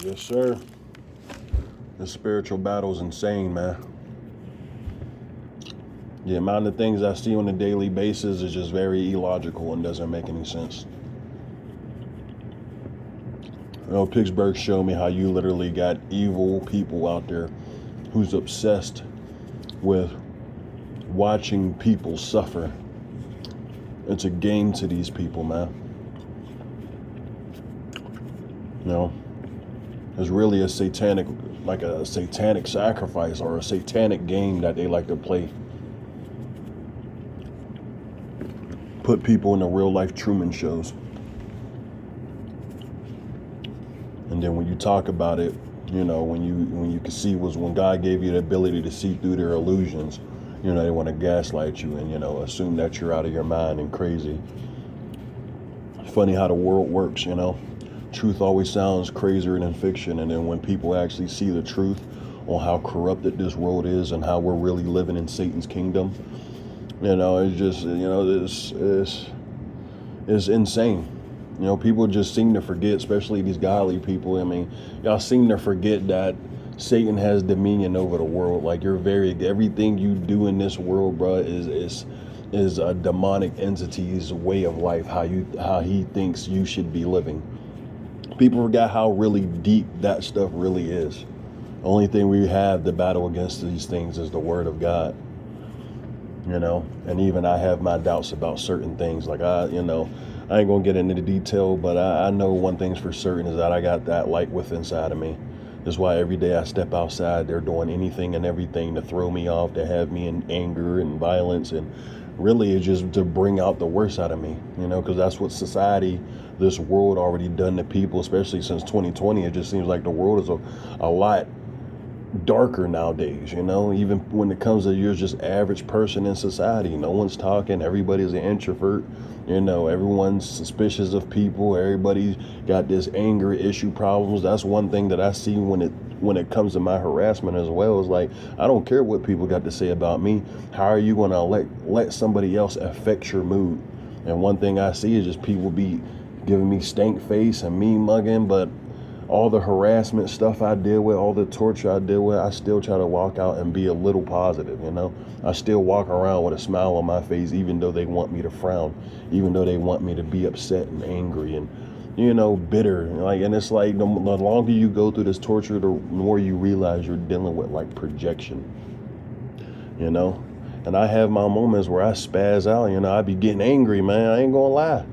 Yes, sir. This spiritual battle is insane, man. The amount of things I see on a daily basis is just very illogical and doesn't make any sense. You know, Pittsburgh showed me how you literally got evil people out there who's obsessed with watching people suffer. It's a game to these people, man. You know, it's really a satanic, like a satanic sacrifice or a satanic game that they like to play. Put people in the real life Truman shows. And then when you talk about it, you know, when you can see was when God gave you the ability to see through their illusions, you know, they want to gaslight you and, you know, assume that you're out of your mind and crazy. It's funny how the world works, you know. Truth always sounds crazier than fiction, and then when people actually see the truth on how corrupted this world is and how we're really living in Satan's kingdom, you know, it's just, you know, it's insane. You know, people just seem to forget, especially these godly people. I mean, y'all seem to forget that Satan has dominion over the world. Like everything you do in this world, bro, is a demonic entity's way of life. How he thinks you should be living. People forgot how really deep that stuff really is. The only thing we have to battle against these things is the word of God. You know, and even I have my doubts about certain things. Like I ain't gonna get into the detail, but I know one thing's for certain is that I got that light within inside of me. That's why every day I step outside, they're doing anything and everything to throw me off, to have me in anger and violence, and really it's just to bring out the worst out of me, you know, because that's what society, this world already done to people, especially since 2020. It just seems like the world is a lot darker nowadays, you know, even when it comes to you're just average person in society. No one's talking, everybody's an introvert, you know, everyone's suspicious of people, everybody's got this anger issue problems. That's one thing that I see when it comes to my harassment as well. Is like, I don't care what people got to say about me. How are you going to let somebody else affect your mood? And one thing I see is just people be giving me stank face and me mugging, but all the harassment stuff I deal with, all the torture I deal with, I still try to walk out and be a little positive, you know? I still walk around with a smile on my face, even though they want me to frown, even though they want me to be upset and angry and, you know, bitter. Like, and it's like the longer you go through this torture, the more you realize you're dealing with like projection, you know? And I have my moments where I spaz out, you know, I be getting angry, man. I ain't gonna lie.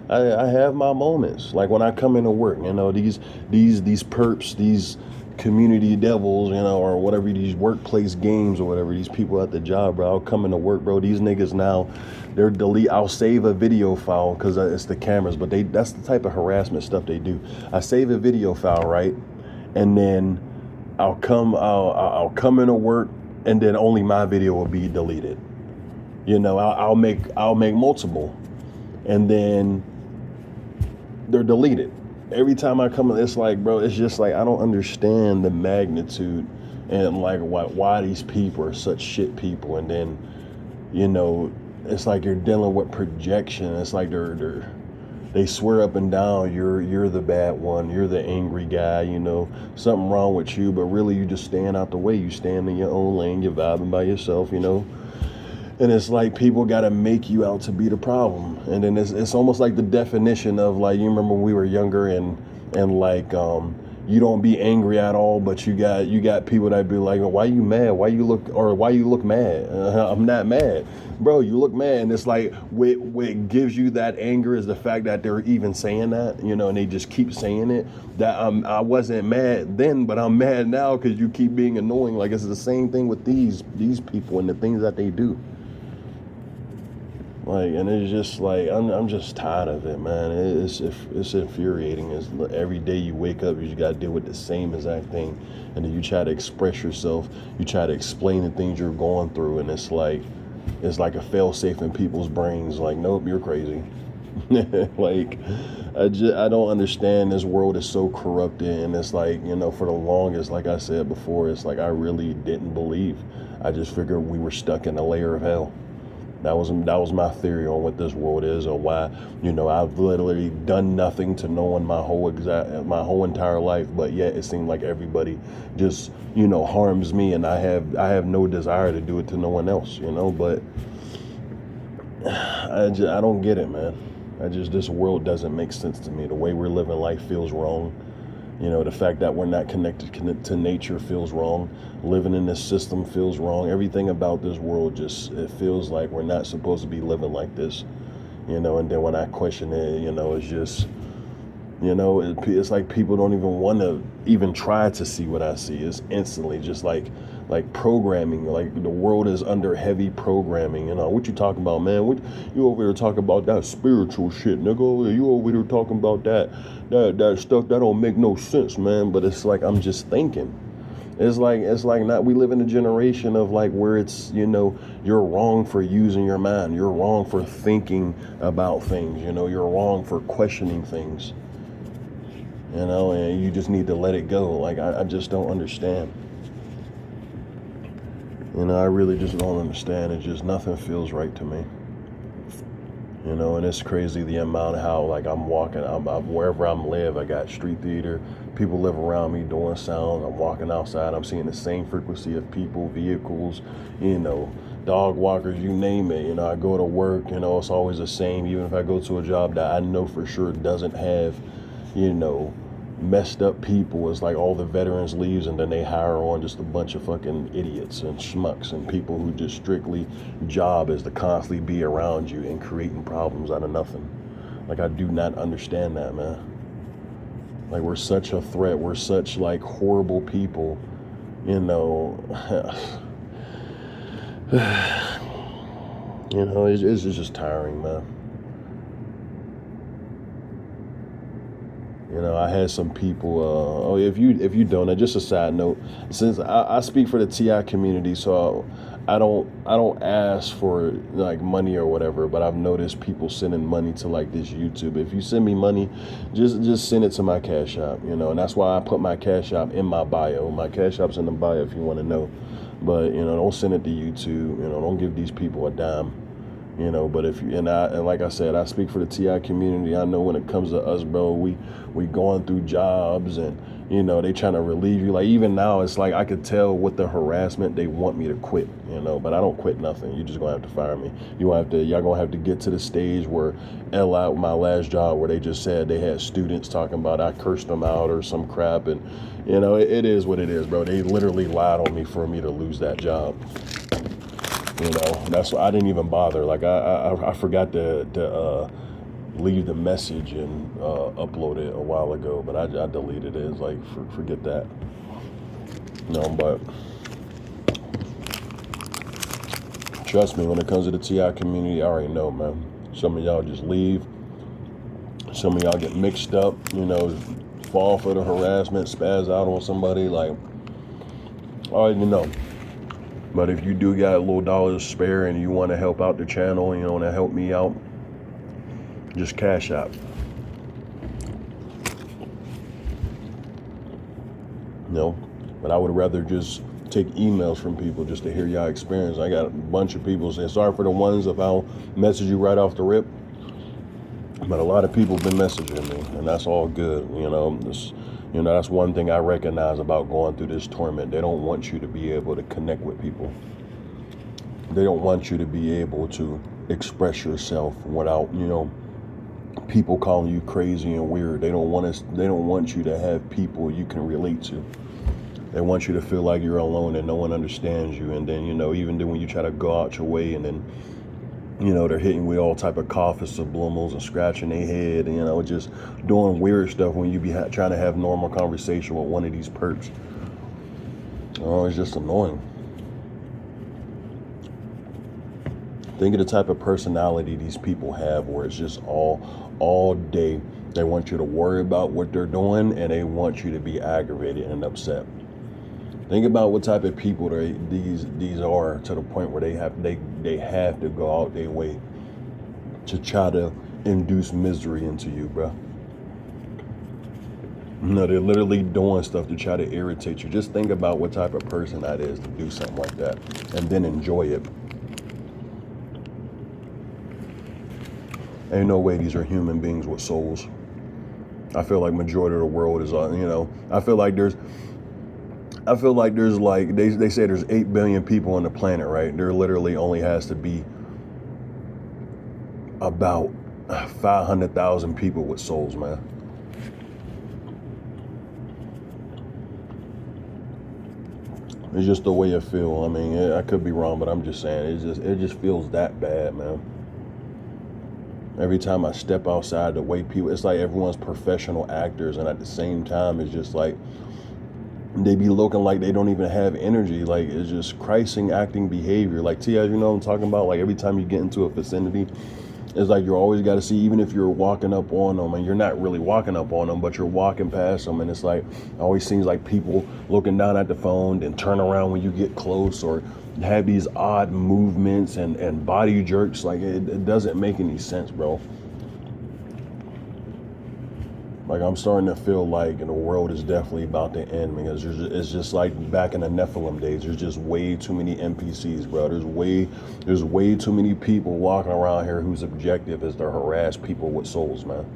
I have my moments, like when I come into work, you know, these perps, these community devils, you know, or whatever, these workplace games or whatever, these people at the job, bro, I'll come into work, bro, these niggas now, I'll save a video file because it's the cameras, but that's the type of harassment stuff they do. I save a video file, right? And then I'll come into work and then only my video will be deleted. You know, I'll make multiple, and then they're deleted. Every time I come, it's like, bro, it's just like, I don't understand the magnitude and like why these people are such shit people. And then, you know, it's like you're dealing with projection. It's like they swear up and down you're the bad one, you're the angry guy, you know, something wrong with you, but really you just stand out the way. You stand in your own lane, you're vibing by yourself, you know. And it's like people got to make you out to be the problem. And then it's almost like the definition of, like, you remember when we were younger and like you don't be angry at all, but you got people that be like, why you mad? Why you look mad? I'm not mad. Bro, you look mad. And it's like what gives you that anger is the fact that they're even saying that, you know, and they just keep saying it. That I wasn't mad then, but I'm mad now because you keep being annoying. Like, it's the same thing with these people and the things that they do. Like, and it's just like, I'm just tired of it, man. It's infuriating. It's every day you wake up, you just got to deal with the same exact thing. And then you try to express yourself. You try to explain the things you're going through. And it's like a fail-safe in people's brains. Like, nope, you're crazy. Like, I don't understand. This world is so corrupted. And it's like, you know, for the longest, like I said before, it's like I really didn't believe. I just figured we were stuck in a layer of hell. That was my theory on what this world is, or why, I've literally done nothing to no one my whole entire life, but yet it seemed like everybody just, harms me, and I have no desire to do it to no one else, but I don't get it, man. This world doesn't make sense to me. The way we're living life feels wrong. The fact that we're not connected to nature feels wrong. Living in this system feels wrong. Everything about this world it feels like we're not supposed to be living like this. And then when I question it, it's just, it's like people don't even want to even try to see what I see. It's instantly just like programming. Like the world is under heavy programming. What you talking about, man? What you over here talking about that spiritual shit, nigga? You over here talking about that stuff that don't make no sense, man. But it's like I'm just thinking. It's like not. We live in a generation of like where it's you're wrong for using your mind. You're wrong for thinking about things. You're wrong for questioning things. And you just need to let it go. Like I just don't understand. I really just don't understand. It's just nothing feels right to me. And it's crazy the amount of how like I'm walking. I'm wherever I'm live. I got street theater. People live around me doing sound. I'm walking outside. I'm seeing the same frequency of people, vehicles, dog walkers, you name it. I go to work. It's always the same. Even if I go to a job that I know for sure doesn't have, messed up people. It's like all the veterans leaves and then they hire on just a bunch of fucking idiots and schmucks and people who just strictly job is to constantly be around you and creating problems out of nothing. Like I do not understand that, man. Like we're such a threat. We're such like horrible people, it's just tiring, man. I had some people. If you don't, just a side note, since I speak for the TI community, so I don't ask for like money or whatever. But I've noticed people sending money to like this YouTube. If you send me money, just send it to my Cash App. And that's why I put my Cash App in my bio. My Cash App's in the bio if you want to know. But don't send it to YouTube. Don't give these people a dime. But if you and like I said, I speak for the TI community. I know when it comes to us, bro, we going through jobs and they trying to relieve you. Like even now, it's like I could tell with the harassment they want me to quit. But I don't quit nothing. You just gonna have to fire me. Y'all gonna have to get to the stage where my last job where they just said they had students talking about I cursed them out or some crap, and it is what it is, bro. They literally lied on me for me to lose that job. That's why I didn't even bother. Like I forgot to leave the message and upload it a while ago, but I deleted it. It's like forget that. But trust me, when it comes to the TI community, I already know, man. Some of y'all just leave. Some of y'all get mixed up. Fall for the harassment, spaz out on somebody. Like I already know. But if you do got a little dollars spare and you want to help out the channel and you want to help me out, just Cash App. But I would rather just take emails from people just to hear y'all experience. I got a bunch of people saying, sorry for the ones if I'll message you right off the rip. But a lot of people have been messaging me, and that's all good. That's one thing I recognize about going through this torment. They don't want you to be able to connect with people. They don't want you to be able to express yourself without, people calling you crazy and weird. They don't want you to have people you can relate to. They want you to feel like you're alone and no one understands you. And then, even then when you try to go out your way and then, they're hitting you with all type of coughing subliminals and scratching their head and, just doing weird stuff when you be trying to have normal conversation with one of these perps. It's just annoying. Think of the type of personality these people have where it's just all day. They want you to worry about what they're doing and they want you to be aggravated and upset. Think about what type of people these are to the point where they have to go out their way to try to induce misery into you, bro. They're literally doing stuff to try to irritate you. Just think about what type of person that is to do something like that and then enjoy it. Ain't no way these are human beings with souls. I feel like majority of the world is, I feel like there's like, they say there's 8 billion people on the planet, right? There literally only has to be about 500,000 people with souls, man. It's just the way I feel. I mean, I could be wrong, but I'm just saying, it just feels that bad, man. Every time I step outside, the way people, it's like everyone's professional actors, and at the same time, it's just like they be looking like they don't even have energy. Like, it's just Christing acting behavior. Like, T, as you know what I'm talking about, like every time you get into a vicinity, it's like you always got to see, even if you're walking up on them, and you're not really walking up on them, but you're walking past them, and it's like, it always seems like people looking down at the phone and turn around when you get close, or have these odd movements and body jerks. Like, it doesn't make any sense, bro. Like, I'm starting to feel like the world is definitely about to end, because it's just like back in the Nephilim days. There's just way too many NPCs, bro. There's way too many people walking around here whose objective is to harass people with souls, man.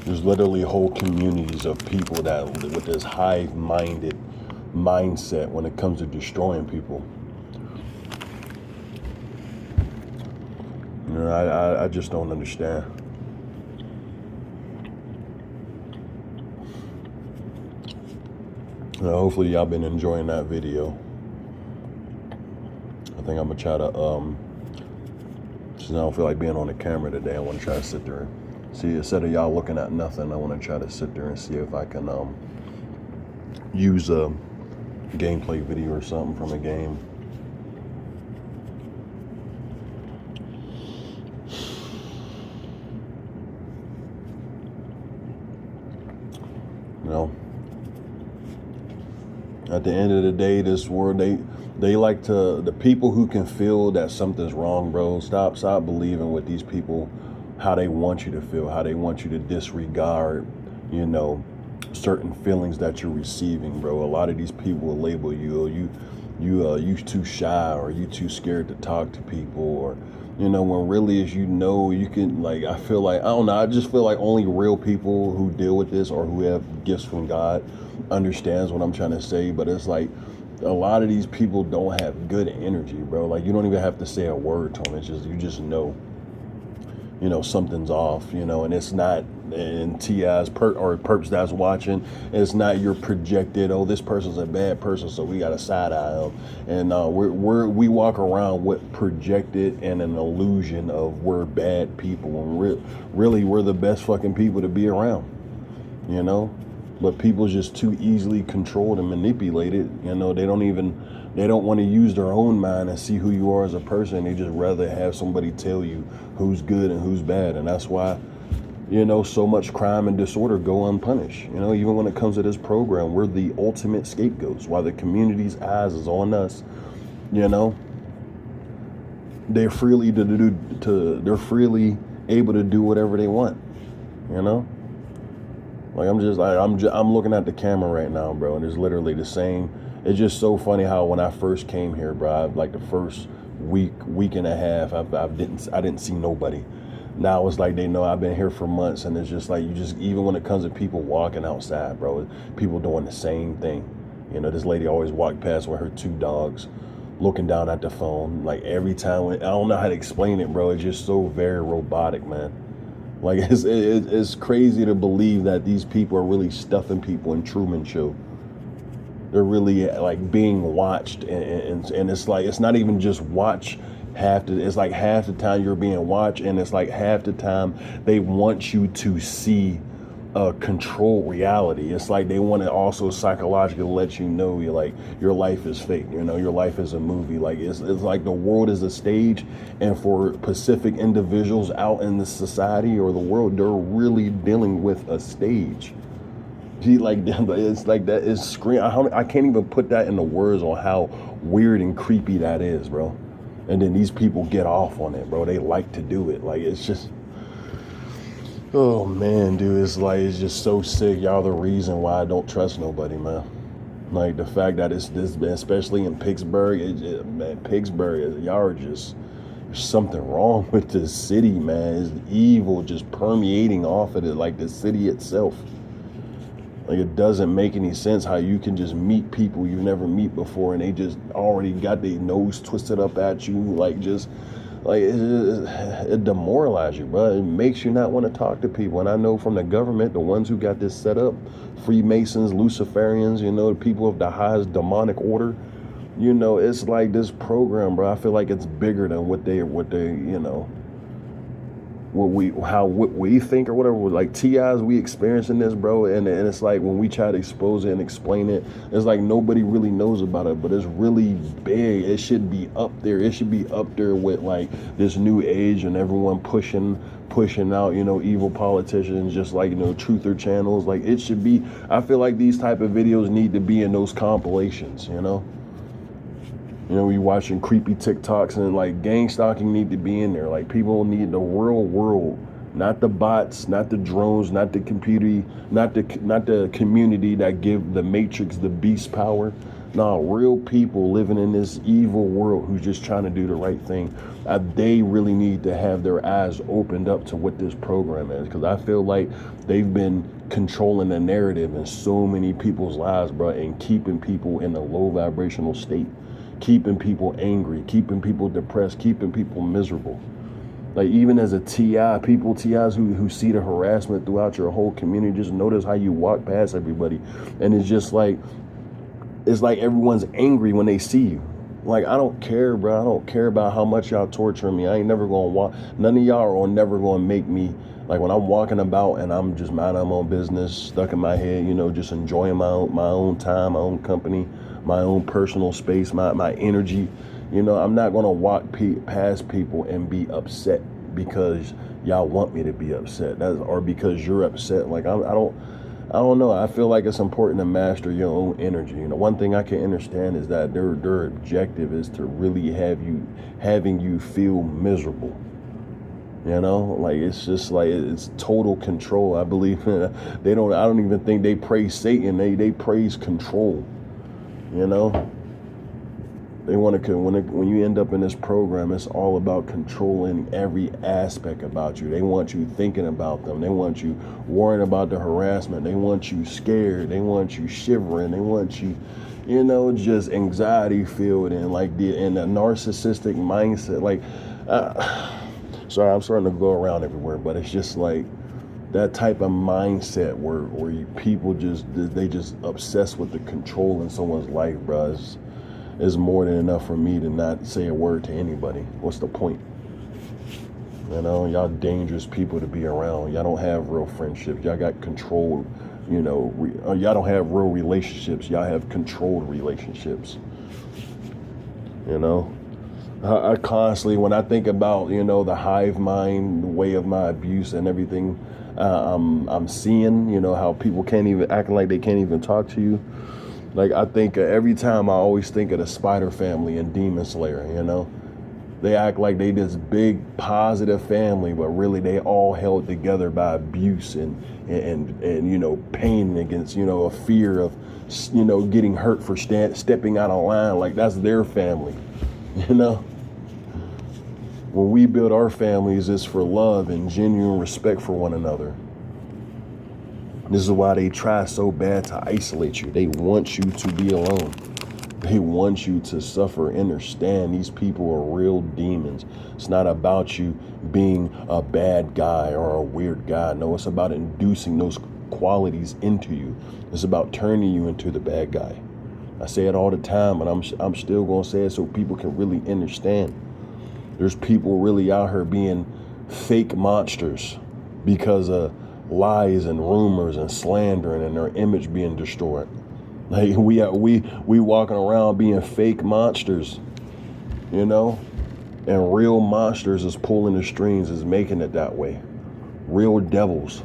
There's literally whole communities of people that with this hive-minded mindset when it comes to destroying people. You know, I just don't understand. Hopefully y'all been enjoying that video. I think I'm gonna try to since I don't feel like being on the camera today, I want to try to sit there and see, instead of y'all looking at nothing, I want to try to sit there and see if I can use a gameplay video or something from a game. You know, at the end of the day, this world, they like to, the people who can feel that something's wrong, bro, stop believing what these people, how they want you to feel, how they want you to disregard, you know, certain feelings that you're receiving, bro. A lot of these people will label you too shy, or you too scared to talk to people, or, you know, when really, as you know, you can, like, I feel like, I don't know, I just feel like only real people who deal with this, or who have gifts from God, understands what I'm trying to say. But it's like, a lot of these people don't have good energy, bro. Like, you don't even have to say a word to them. It's just, you just know, you know, something's off, you know. And it's not, and T.I.'s or Perps that's watching, it's not your projected, oh, this person's a bad person, so we got to side eye them. And we walk around with projected and an illusion of we're bad people, and really we're the best fucking people to be around, you know. But people just too easily controlled and manipulated. You know, they don't want to use their own mind and see who you are as a person. They just rather have somebody tell you who's good and who's bad. And that's why, you know, so much crime and disorder go unpunished. You know, even when it comes to this program, we're the ultimate scapegoats. While the community's eyes is on us, you know, they're freely able to do whatever they want, you know. Like, I'm looking at the camera right now, bro, and it's literally the same. It's just so funny how when I first came here, bro, like the first week and a half, I didn't see nobody. Now it's like they know I've been here for months, and it's just like, even when it comes to people walking outside, bro, people doing the same thing. You know, this lady always walked past with her 2 dogs, looking down at the phone. Like, every time, I don't know how to explain it, bro. It's just so very robotic, man. Like, it's crazy to believe that these people are really stuffing people in Truman Show. They're really, like, being watched, and it's like, it's not even just watch it's like half the time you're being watched, and it's like half the time they want you to see control reality. It's like they want to also psychologically let you know you're like, your life is fake, you know, your life is a movie. Like, it's like the world is a stage, and for Pacific individuals out in the society or the world, they're really dealing with a stage. Like, it's like that is scream. I can't even put that into words on how weird and creepy that is, bro. And then these people get off on it, bro. They like to do it. Like, it's just, oh man, dude, it's like, it's just so sick. Y'all the reason why I don't trust nobody, man. Like, the fact that it's this, especially in Pittsburgh, man, Pittsburgh, y'all are just something wrong with this city, man. It's evil just permeating off of it, like the city itself. Like, it doesn't make any sense how you can just meet people you've never meet before and they just already got their nose twisted up at you, like, just like it demoralizes you, bro. It makes you not want to talk to people. And I know from the government, the ones who got this set up, Freemasons, Luciferians, you know, the people of the highest demonic order, you know, it's like this program, bro. I feel like it's bigger than what they, you know, what we think or whatever. Like TIs, we experiencing this, bro, and it's like when we try to expose it and explain it, it's like nobody really knows about it, but it's really big. It should be up there. It should be up there with like this new age and everyone pushing out, you know, evil politicians, just like, you know, truther channels. Like, it should be. I feel like these type of videos need to be in those compilations, you know. You know, we watching creepy TikToks, and like gang stalking need to be in there. Like, people need the real world, not the bots, not the drones, not the computer, not the community that give the Matrix the beast power. No, real people living in this evil world who's just trying to do the right thing. They really need to have their eyes opened up to what this program is, because I feel like they've been controlling the narrative in so many people's lives, bro, and keeping people in a low vibrational state. Keeping people angry, keeping people depressed, keeping people miserable. Like, even as a TIs who see the harassment throughout your whole community, just notice how you walk past everybody. And it's just like, it's like everyone's angry when they see you. Like, I don't care, bro. I don't care about how much y'all torturing me. I ain't never gonna walk. None of y'all are never gonna make me, like, when I'm walking about and I'm just minding my own business, stuck in my head, you know, just enjoying my own time, my own company, my own personal space, my energy. You know, I'm not gonna walk past people and be upset because y'all want me to be upset, or because you're upset. Like, I don't know. I feel like it's important to master your own energy. You know, one thing I can understand is that their objective is to really having you feel miserable. You know, like, it's just like, it's total control. I believe I don't even think they praise Satan. They praise control. You know, they want to, when you end up in this program, it's all about controlling every aspect about you. They want you thinking about them. They want you worrying about the harassment. They want you scared. They want you shivering. They want you, you know, just anxiety filled and like in a narcissistic mindset. Like, sorry, I'm starting to go around everywhere, but it's just like that type of mindset where people just obsess with the control in someone's life, bro, is more than enough for me to not say a word to anybody. What's the point? You know, y'all dangerous people to be around. Y'all don't have real friendships. Y'all got control, you know, y'all don't have real relationships. Y'all have controlled relationships. You know, I constantly, when I think about, you know, the hive mind, the way of my abuse and everything, I'm seeing, you know, how people can't even, acting like they can't even talk to you. Like, I think every time I always think of the Spider Family and Demon Slayer, you know. They act like they this big positive family, but really they all held together by abuse and you know, pain against, you know, a fear of, you know, getting hurt for stepping out of line. Like, that's their family, you know. When we build our families, it's for love and genuine respect for one another. This is why they try so bad to isolate you. They want you to be alone. They want you to suffer. Understand, these people are real demons. It's not about you being a bad guy or a weird guy. No, it's about inducing those qualities into you. It's about turning you into the bad guy. I say it all the time, but I'm still gonna say it so people can really understand. There's people really out here being fake monsters because of lies and rumors and slandering and their image being destroyed. Like, we walking around being fake monsters, you know, and real monsters is pulling the strings, is making it that way. Real devils.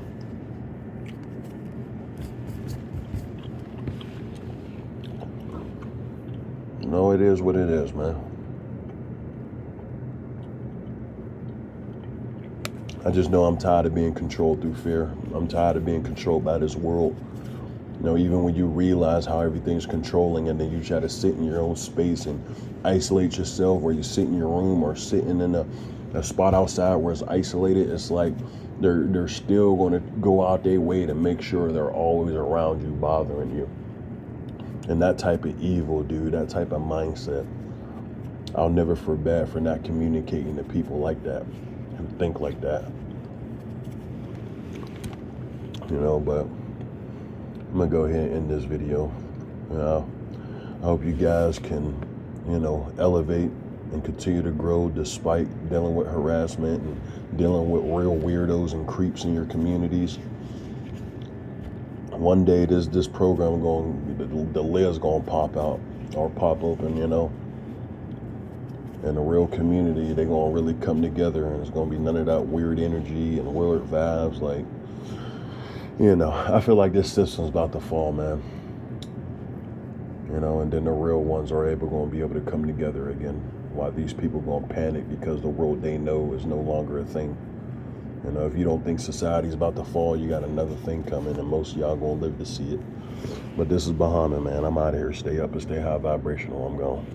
No, it is what it is, man. I just know I'm tired of being controlled through fear. I'm tired of being controlled by this world. You know, even when you realize how everything's controlling, and then you try to sit in your own space and isolate yourself, or you sit in your room or sitting in a spot outside where it's isolated, it's like they're still going to go out their way to make sure they're always around you, bothering you. And that type of evil, dude, that type of mindset, I'll never feel bad for not communicating to people like that who think like that. You know, but I'm gonna go ahead and end this video. I hope you guys can, elevate and continue to grow despite dealing with harassment and dealing with real weirdos and creeps in your communities. One day this program the lid's gonna pop out or pop open, and the real community, they gonna really come together, and it's gonna be none of that weird energy and weird vibes. Like, I feel like this system's about to fall, man. And then the real ones are gonna be able to come together again, while these people gonna panic because the world they know is no longer a thing. If you don't think society's about to fall, you got another thing coming, and most of y'all gonna live to see it. But this is Bahama, man. I'm out of here. Stay up and stay high vibrational. I'm gone.